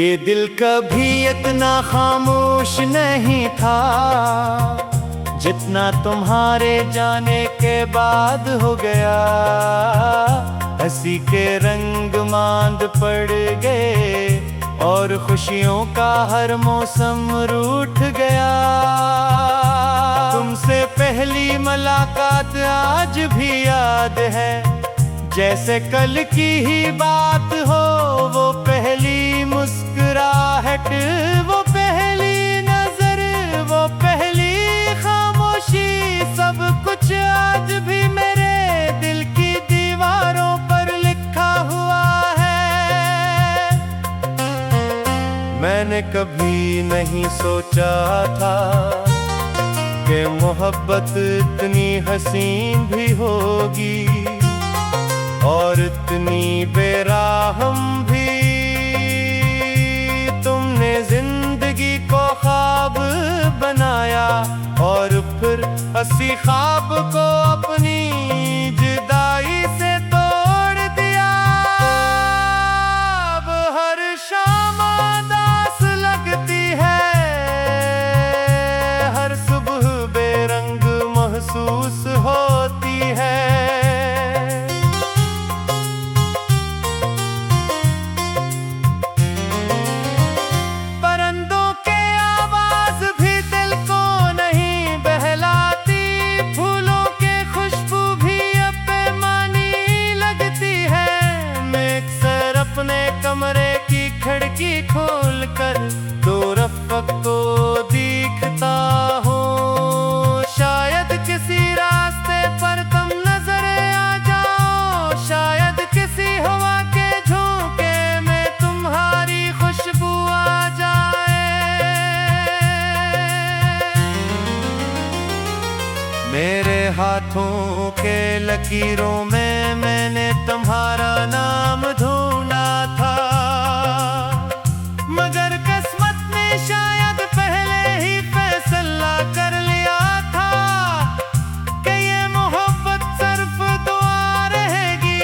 ये दिल कभी इतना खामोश नहीं था जितना तुम्हारे जाने के बाद हो गया। हंसी के रंग मांद पड़ गए और खुशियों का हर मौसम रूठ गया। तुमसे पहली मुलाकात आज भी याद है, जैसे कल की ही बात हो। वो पहली मुस्कुराहट, वो पहली नजर, वो पहली खामोशी, सब कुछ आज भी मेरे दिल की दीवारों पर लिखा हुआ है। मैंने कभी नहीं सोचा था कि मोहब्बत इतनी हसीन भी होगी और इतनी बेरहम भी। तुमने जिंदगी को ख्वाब बनाया और फिर हंसी ख्वाब को अपनी जुदाई से तोड़ दिया। अब हर शाम उदास लगती है, हर सुबह बेरंग महसूस होती है। कमरे की खिड़की खोलकर दो रफ़क़ को देखता हूँ। शायद किसी रास्ते पर तुम नजर आ जाओ, शायद किसी हवा के झोंके में तुम्हारी खुशबू आ जाए। मेरे हाथों के लकीरों में मैंने तुम्हारा नाम ढूंढा था, मगर किस्मत ने शायद पहले ही फैसला कर लिया था कि ये मोहब्बत सिर्फ दुआ रहेगी,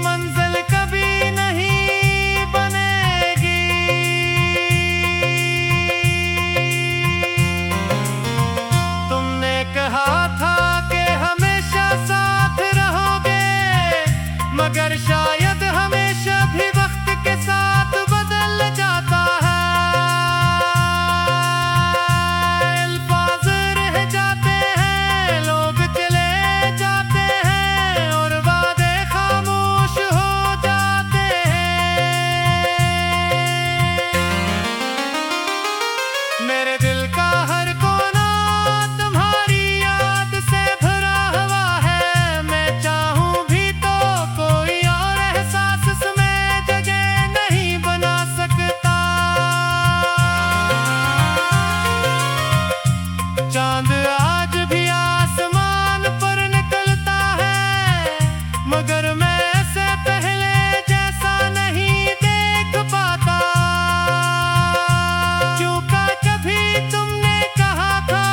मंजिल कभी नहीं बनेगी। तुमने कहा था कि हमेशा साथ रहोगे, मगर शायद हमेशा भी वक्त के साथ बदल जाता है। अल्फाज रह जाते हैं, लोग चले जाते हैं और वादे खामोश हो जाते हैं। मेरे दिल का हर कोना तुम्हारी याद से भरा हुआ है। मैं चाहूं भी तो कोई और एहसास इसमें जगह नहीं बना सकता। चांद आज भी आसमान पर निकलता है, मगर मैं ऐसे पहले जैसा नहीं देख पाता। चूका कभी तुमने कहा था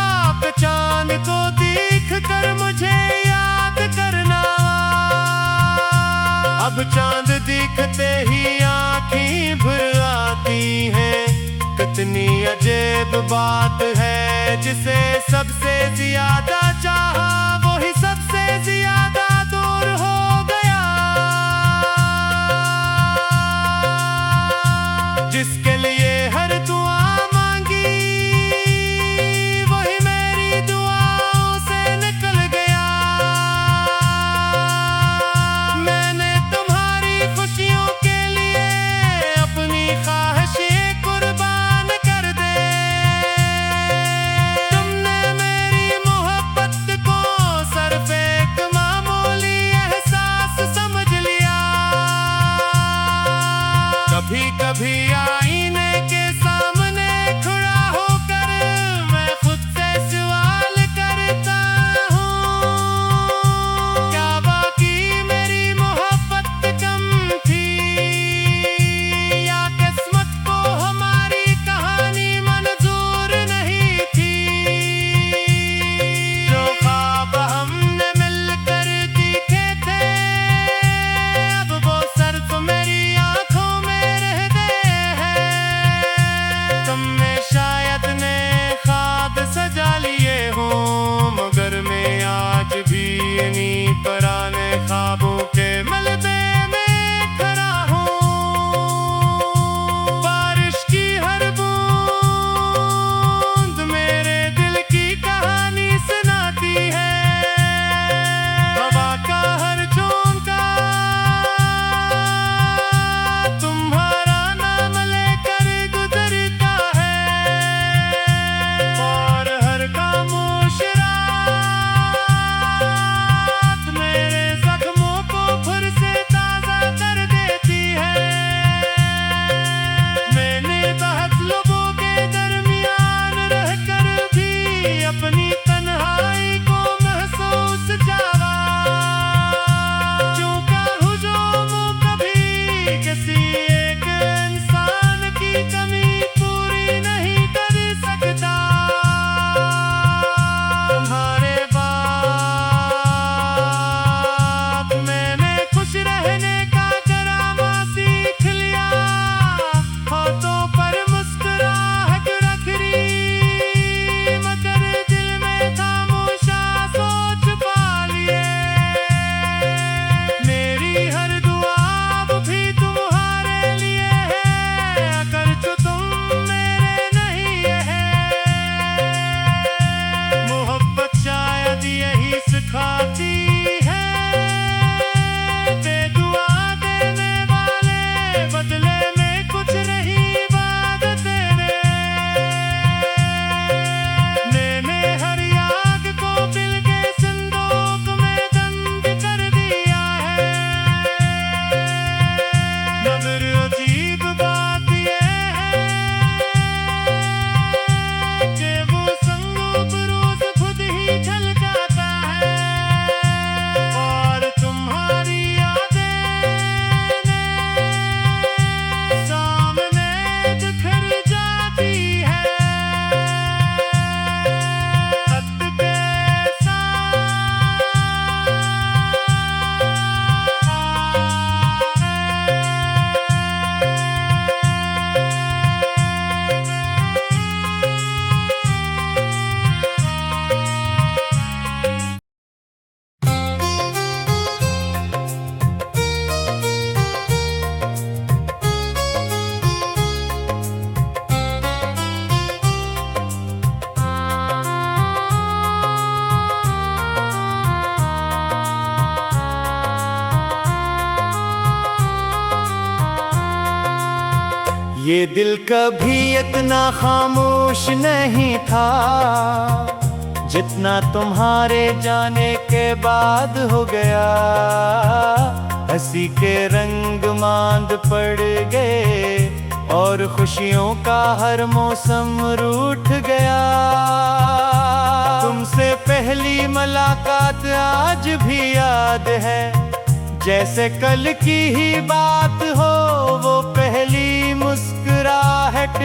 कि चांद को देख कर मुझे याद करना। अब चांद दिखते ही आँखें भर आती हैं। कितनी अजीब बात है, जिसे सबसे ज्यादा चाहा वही सबसे ज्यादा दूर हो गया। जिसके लिए हर दुआ मांगी वही मेरी दुआओं से निकल गया। मैंने तुम्हारी खुशियों के लिए अपनी ख्वाहिशें कुर्बान कर दे। तुमने मेरी मोहब्बत ये दिल कभी इतना खामोश नहीं था जितना तुम्हारे जाने के बाद हो गया। हंसी के रंग मांद पड़ गए और खुशियों का हर मौसम रूठ गया। तुमसे पहली मुलाकात आज भी याद है, जैसे कल की ही बात हो। वो पहली मुस्कुराहट,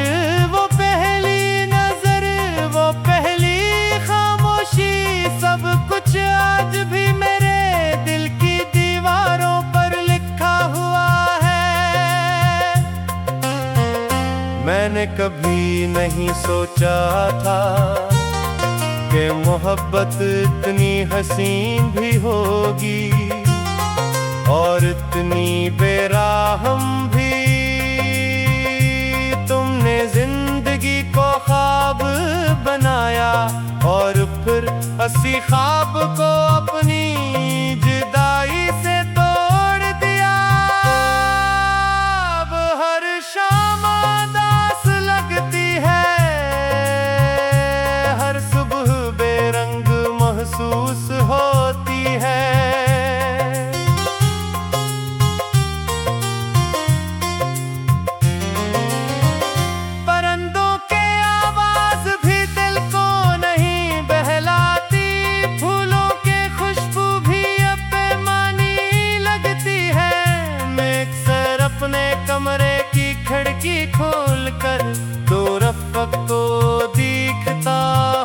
वो पहली नजर, वो पहली खामोशी, सब कुछ आज भी मेरे दिल की दीवारों पर लिखा हुआ है। मैंने कभी नहीं सोचा था कि मोहब्बत इतनी हसीन भी होगी और इतनी बेरहम भी। तुमने जिंदगी को ख्वाब बनाया और फिर हंसी ख्वाब को अपनी जुदाई से तोड़ दिया। अब हर शाम उदास लगती है, हर सुबह बेरंग महसूस होती है। कमरे की खिड़की खोलकर दो रफ़क़ को दिखता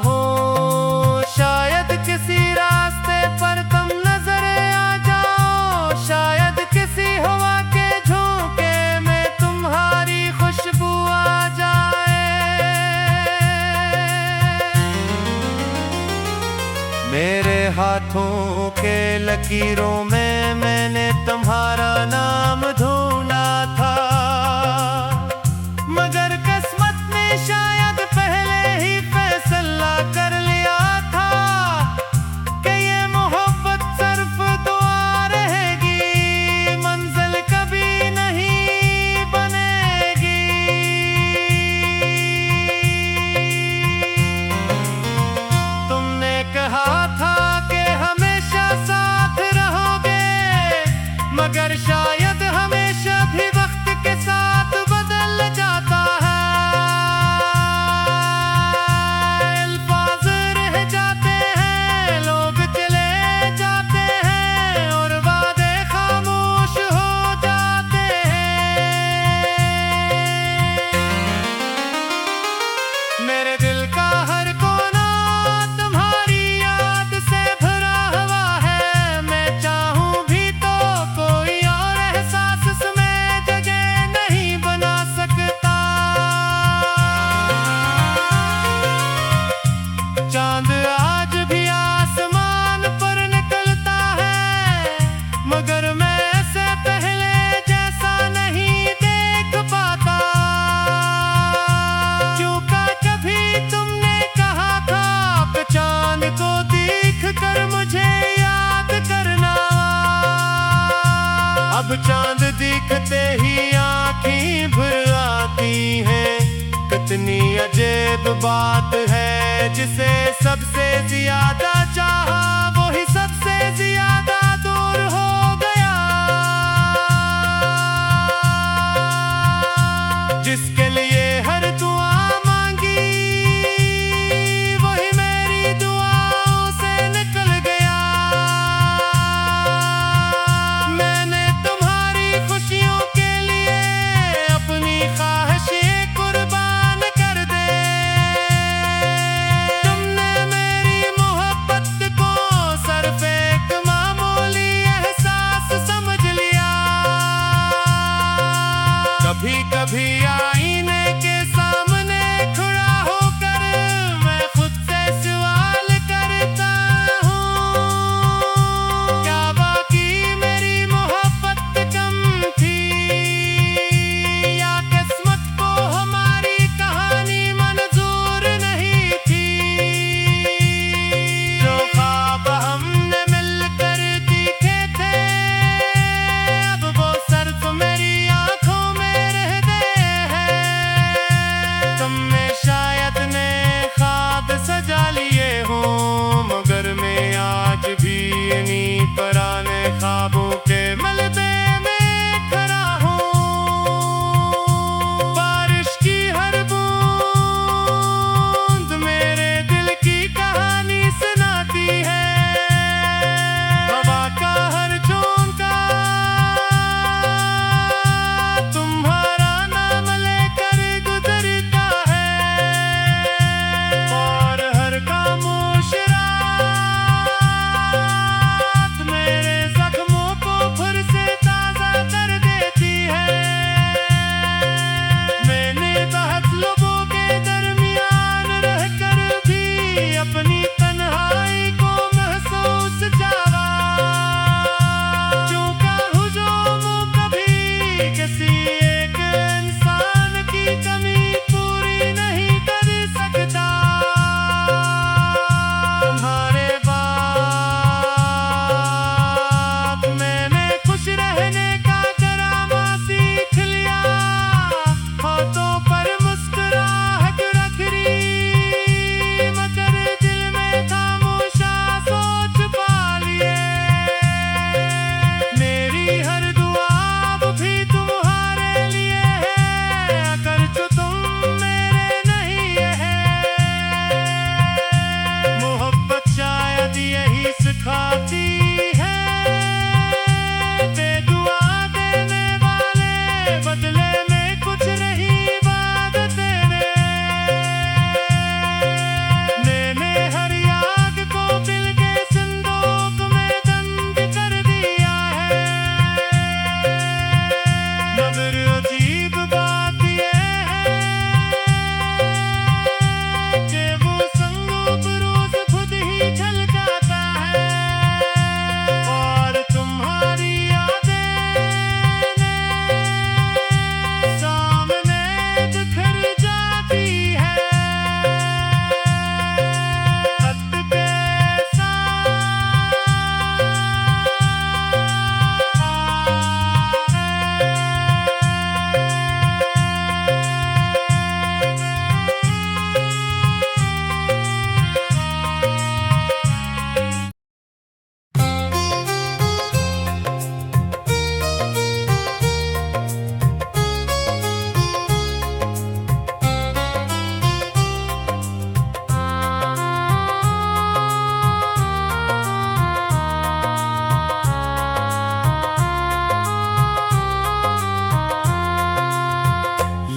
हूँ। शायद किसी रास्ते पर तुम नजर आ जाओ, शायद किसी हवा के झोंके में तुम्हारी खुशबू आ जाए। मेरे हाथों के लकीरों में मैंने तुम्हारा नाम ढूंढा था, मगर किस्मत ने शायद पहले ही फैसला कर लिया था कि ये मोहब्बत सिर्फ दुआ रहेगी, मंजिल कभी नहीं बनेगी। तुमने कहा था कि हमेशा साथ रहोगे, मगर शायद हमेशा भी वक्त के साथ बदल जाता है। अल्फाज रह जाते हैं, लोग चले जाते हैं और वादे खामोश हो जाते हैं। मेरे दिल का हर कोना तुम्हारी याद से भरा हुआ है। मैं चाहूं भी तो कोई और एहसास इसमें जगह नहीं बना सकता। चांद आज भी आसमान पर निकलता है, मगर मैं ऐसे पहले जैसा नहीं देख पाता। चूका कभी तुमने कहा था कि चांद को देख कर मुझे याद करना। अब चांद दिखते ही आँखें भर आती हैं। कितनी अजीब बात है, जिसे सबसे ज्यादा चाहा वही सबसे ज्यादा दूर हो गया। जिसके लिए हर दुआ मांगी वही मेरी दुआओं से निकल गया। मैंने तुम्हारी खुशियों के लिए अपनी ख्वाहिशें कुर्बान कर दे। तुमने मेरी मोहब्बत को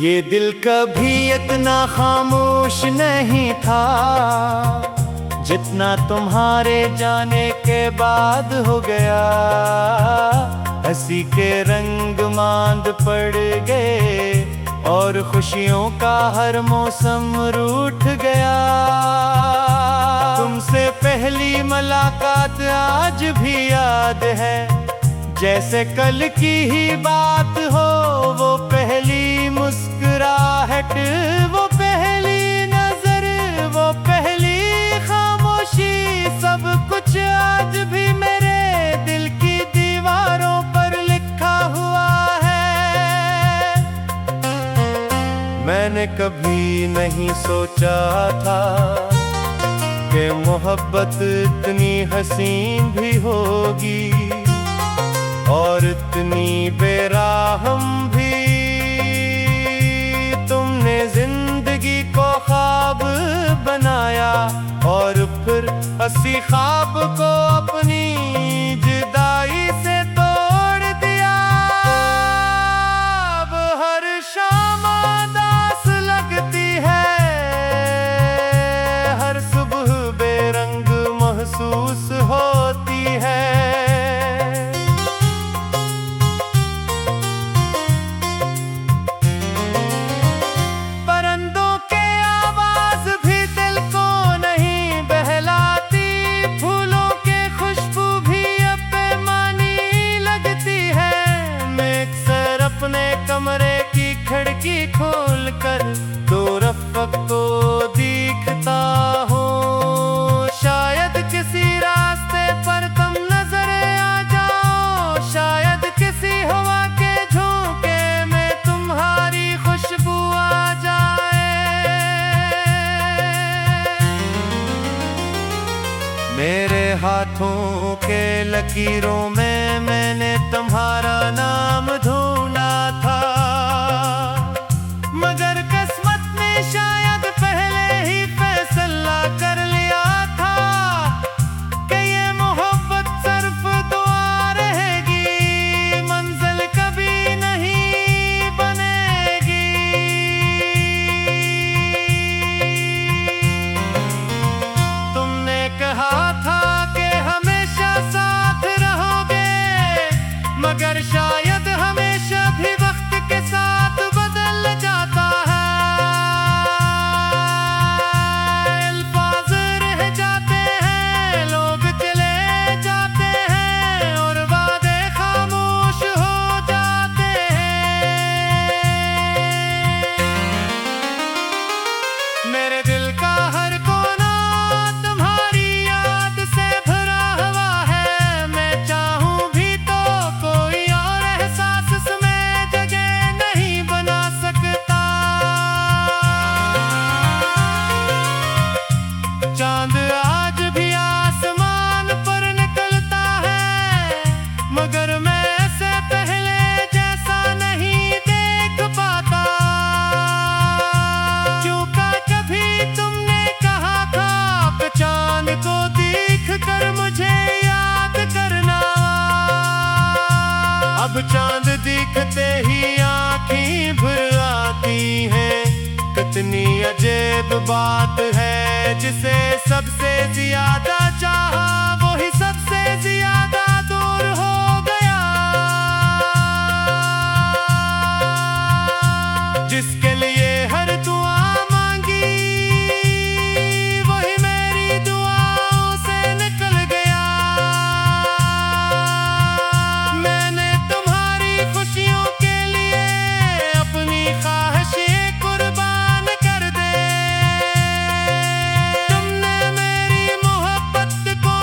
ये दिल कभी इतना खामोश नहीं था जितना तुम्हारे जाने के बाद हो गया। हंसी के रंग मांद पड़ गए और खुशियों का हर मौसम रूठ गया। तुमसे पहली मुलाकात आज भी याद है, जैसे कल की ही बात हो। वो पहली मुस्कुराहट, वो पहली नजर, वो पहली खामोशी, सब कुछ आज भी मेरे दिल की दीवारों पर लिखा हुआ है। मैंने कभी नहीं सोचा था कि मोहब्बत इतनी हसीन भी होगी और इतनी बेरहम भी। तुमने जिंदगी को ख्वाब बनाया और फिर हंसी ख्वाब को अपनी जुदाई से तोड़ दिया। अब हर शाम उदास लगती है, हर सुबह बेरंग महसूस होती है। कमरे की खिड़की खोलकर दो रफ़क़ को दिखता हूँ। शायद किसी रास्ते पर तुम नजर आ जाओ, शायद किसी हवा के झोंके में तुम्हारी खुशबू आ जाए। मेरे हाथों के लकीरों में मैंने तुम्हारा नाम ढूंढा था, मगर किस्मत ने शायद पहले ही फैसला कर लिया था कि ये मोहब्बत सिर्फ दुआ रहेगी, मंजिल कभी नहीं बनेगी। तुमने कहा था कि हमेशा साथ रहोगे, मगर शायद हमेशा भी वक्त के साथ बदल जाता है। अल्फाज रह जाते हैं, लोग चले जाते हैं और वादे खामोश हो जाते हैं। मेरे दिल का हर कोना तुम्हारी याद से भरा हुआ है। मैं चाहूं भी तो कोई और एहसास इसमें जगह नहीं बना सकता। चांद आज भी आसमान पर निकलता है, मगर मैं ऐसे पहले जैसा नहीं देख पाता। क्यों का कभी तुमने कहा था कि चांद को देख कर मुझे याद करना। अब चांद दिखते ही आँखें भर आती हैं। कितनी अजीब बात है, जिसे सबसे ज्यादा चाहा वही सबसे ज्यादा दूर हो गया। जिसके लिए हर दुआ मांगी वही मेरी दुआओं से निकल गया। मैंने तुम्हारी खुशियों के लिए अपनी ख्वाहिशें कुर्बान कर दे। तुमने मेरी मोहब्बत को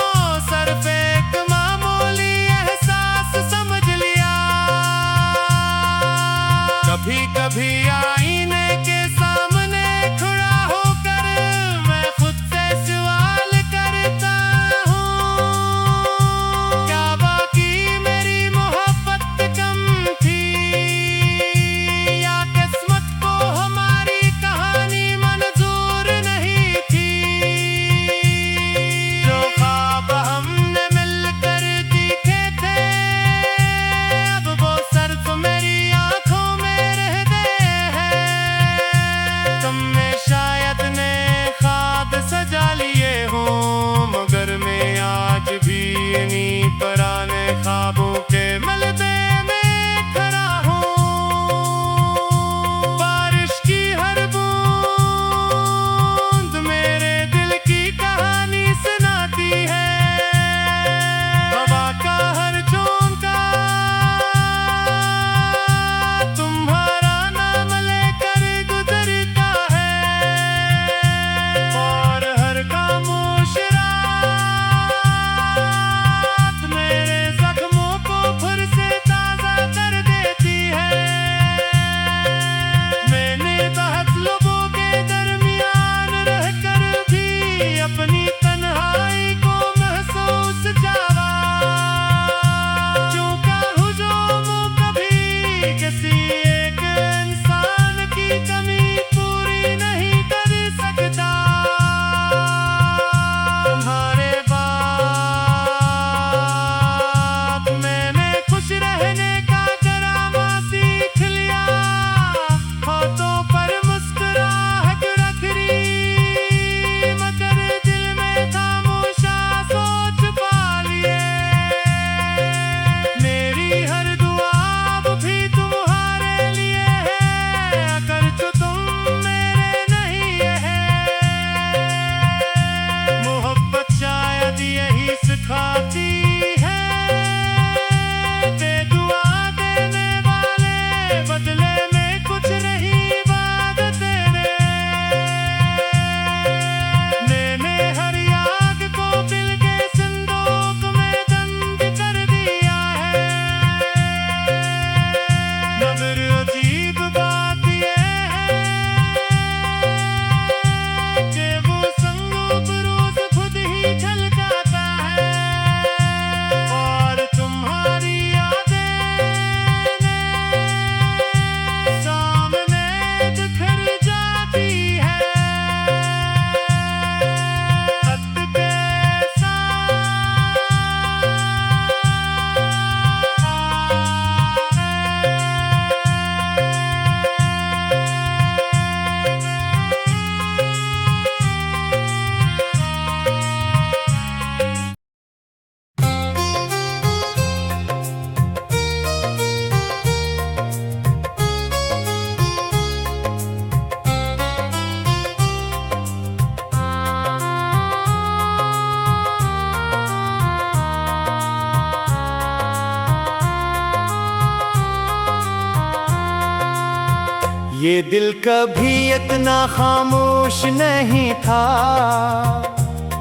ये दिल कभी इतना खामोश नहीं था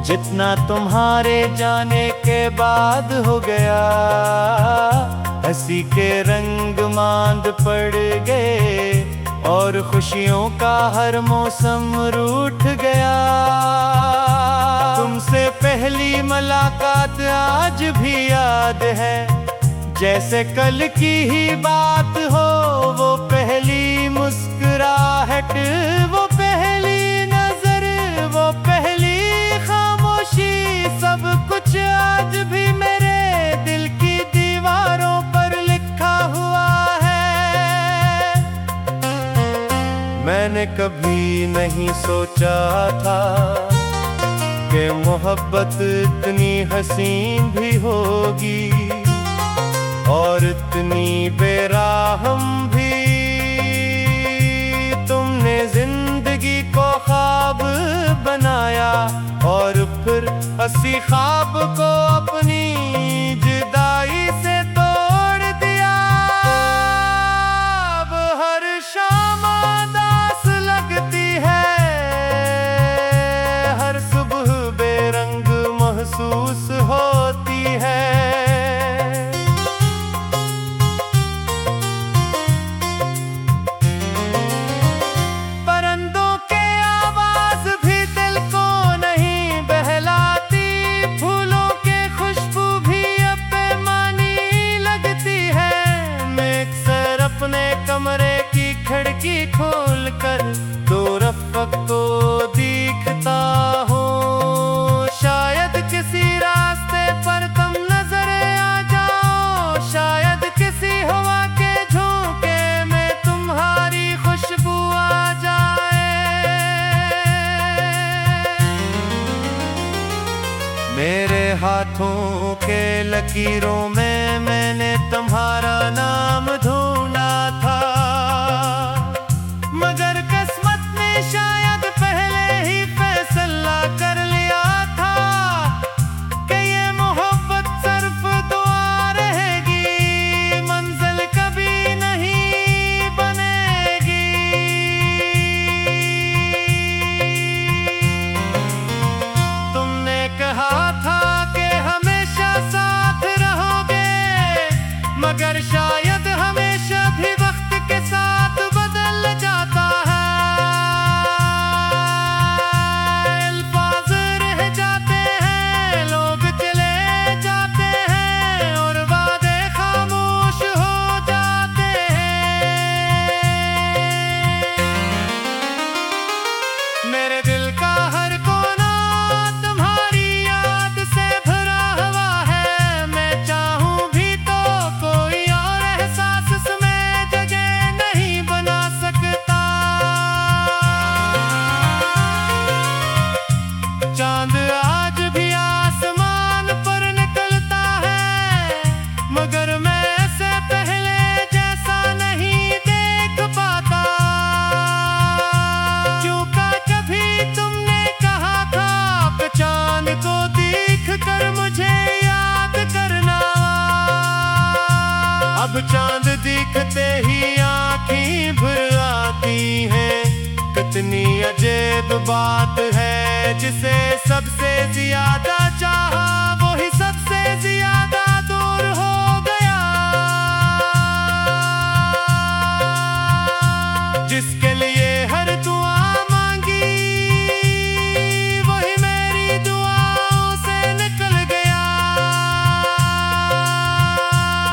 जितना तुम्हारे जाने के बाद हो गया। हंसी के रंग मांद पड़ गए और खुशियों का हर मौसम रूठ गया। तुमसे पहली मुलाकात आज भी याद है, जैसे कल की ही बात हो। वो पहली मुस्कुराहट, वो पहली नजर, वो पहली खामोशी, सब कुछ आज भी मेरे दिल की दीवारों पर लिखा हुआ है। मैंने कभी नहीं सोचा था कि मोहब्बत इतनी हसीन भी होगी और इतनी बेरहम भी। तुमने जिंदगी को ख्वाब बनाया और फिर हंसी ख्वाब को अपनी जुदाई से तोड़ दिया। अब हर शाम उदास लगती है, हर सुबह बेरंग महसूस होती है। कमरे की खिड़की खोलकर दो रफ़क़ को दिखता हूँ। शायद किसी रास्ते पर तुम नजर आ जाओ, शायद किसी हवा के झोंके में तुम्हारी खुशबू आ जाए। मेरे हाथों के लकीरों में मैंने तुम्हारा नाम ढूंढा था, मगर किस्मत ने शायद पहले ही फैसला कर लिया था कि ये मोहब्बत सिर्फ दुआ रहेगी, मंजिल कभी नहीं बनेगी। तुमने कहा था कि हमेशा साथ रहोगे, मगर शायद हमेशा भी वक्त के साथ बदल जाता है। अल्फाज रह जाते हैं, लोग चले जाते हैं और वादे खामोश हो जाते हैं। मेरे दिल का हर कोना तुम्हारी याद से भरा हुआ है। मैं चाहूं भी तो कोई और एहसास इसमें जगह नहीं बना सकता। चांद आज भी आसमान पर निकलता है, मगर मैं ऐसे पहले जैसा नहीं देख पाता। क्यों का कभी तुमने कहा था कि चांद को देख कर मुझे याद करना। अब चांद दिखते ही आँखें भर आती हैं। कितनी अजीब बात है, जिसे सबसे ज्यादा चाहा वही सबसे ज्यादा दूर हो गया। जिसके लिए हर दुआ मांगी वही मेरी दुआओं से निकल गया।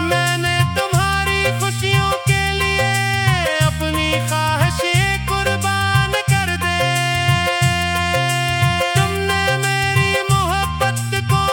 मैंने तुम्हारी खुशियों के लिए अपनी ख्वाहिशें कुर्बान कर दे। तुमने मेरी मोहब्बत को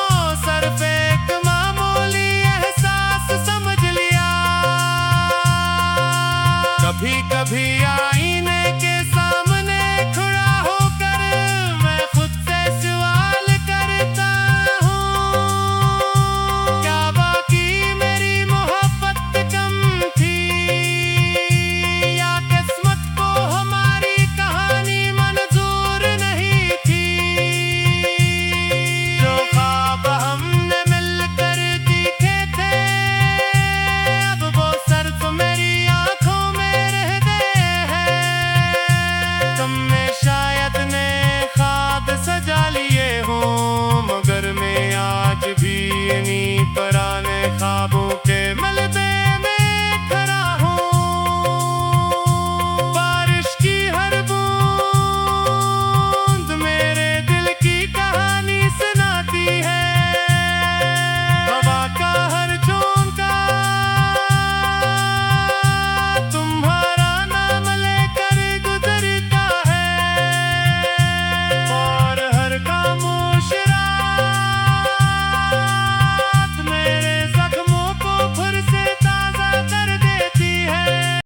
था